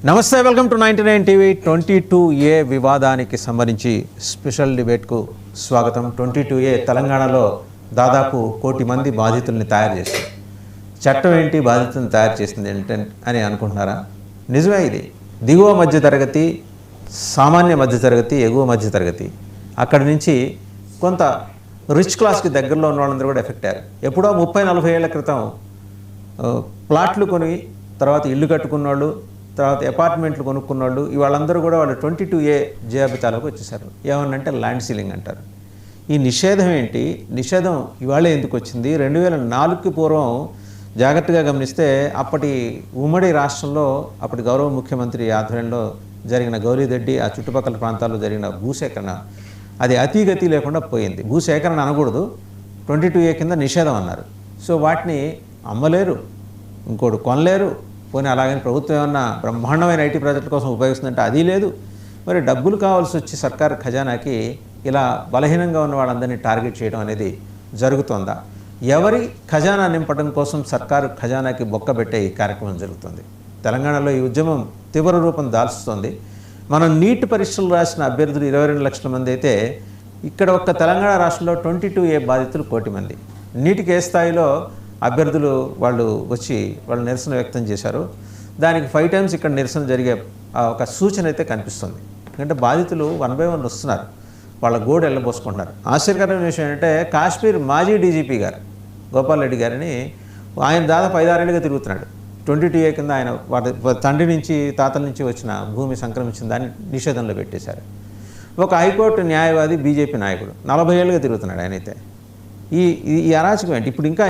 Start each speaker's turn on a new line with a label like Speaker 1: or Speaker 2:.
Speaker 1: నమస్తే, welcome to 99 TV. 22A వివాదానికి సంబంధించి స్పెషల్ డిబేట్కు స్వాగతం. 22A తెలంగాణలో దాదాపు 1 కోటి మంది బాధితుల్ని తయారు చేసింది. చట్టం ఏంటి బాధితులను తయారు చేసింది అని అనుకుంటున్నారా? నిజమే. ఇది దిగువ మధ్య తరగతి, సామాన్య మధ్య తరగతి, ఎగువ మధ్య తరగతి, అక్కడి నుంచి కొంత రిచ్ క్లాస్కి దగ్గరలో ఉన్న వాళ్ళందరూ కూడా ఎఫెక్ట్ అయ్యారు. ఎప్పుడో 30-40 ఏళ్ల క్రితం ప్లాట్లు కొని తర్వాత ఇల్లు కట్టుకున్నవాళ్ళు, తర్వాత అపార్ట్మెంట్లు కొనుక్కున్న వాళ్ళు, వాళ్ళందరూ కూడా వాళ్ళు 22A జాబితాలోకి వచ్చేసారు. ఏమన్నంటే ల్యాండ్ సీలింగ్ అంటారు. ఈ నిషేధం ఏంటి? నిషేధం ఇవాళే ఎందుకు వచ్చింది? 2004కి పూర్వం జాగ్రత్తగా గమనిస్తే అప్పటి ఉమ్మడి రాష్ట్రంలో అప్పటి గౌరవ ముఖ్యమంత్రి ఆధ్వర్యంలో జరిగిన గౌరీదెడ్డి ఆ చుట్టుపక్కల ప్రాంతాల్లో జరిగిన భూసేకరణ అది అతిగతి లేకుండా పోయింది. భూసేకరణ అనకూడదు, 22A కింద నిషేధం అన్నారు. సో వాటిని అమ్మలేరు, ఇంకోటి కొనలేరు. పోనీ అలాగని ప్రభుత్వం ఏమన్నా బ్రహ్మాండమైన ఐటీ ప్రాజెక్టుల కోసం ఉపయోగిస్తుందంటే అది లేదు. మరి డబ్బులు కావాల్సి వచ్చి సర్కారు ఖజానాకి ఇలా బలహీనంగా ఉన్న వాళ్ళందరినీ టార్గెట్ చేయడం అనేది జరుగుతుందా? ఎవరి ఖజానా నింపడం కోసం సర్కారు ఖజానాకి బొక్కబెట్టే ఈ కార్యక్రమం జరుగుతుంది. తెలంగాణలో ఈ ఉద్యమం తీవ్ర రూపం దాల్చుతుంది. మనం నీట్ పరీక్షలు రాసిన అభ్యర్థులు 22 లక్షల మంది అయితే ఇక్కడ ఒక్క తెలంగాణ రాష్ట్రంలో 22A బాధితులు 1 కోటి మంది. నీటికి ఏ స్థాయిలో అభ్యర్థులు వాళ్ళు వచ్చి వాళ్ళు నిరసన వ్యక్తం చేశారు, దానికి 5 టైమ్స్ ఇక్కడ నిరసన జరిగే ఒక సూచన అయితే కనిపిస్తుంది. ఎందుకంటే బాధితులు 1 by 1 వస్తున్నారు, వాళ్ళ గోడు వెళ్ళబోసుకుంటున్నారు. ఆశ్చర్యకరమైన విషయం ఏంటంటే కాశ్మీర్ మాజీ డీజీపీ గారు గోపాల్ రెడ్డి గారిని ఆయన దాదాపు 5-6 ఏళ్ళుగా తిరుగుతున్నాడు. 22A కింద ఆయన వాటి తండ్రి నుంచి తాతల నుంచి వచ్చిన భూమి సంక్రమించిన దాన్ని నిషేధంలో పెట్టేశారు. ఒక హైకోర్టు న్యాయవాది బీజేపీ నాయకుడు 40 ఏళ్ళుగా తిరుగుతున్నాడు ఆయనైతే. ఈ అరాచకం ఏంటి? ఇప్పుడు ఇంకా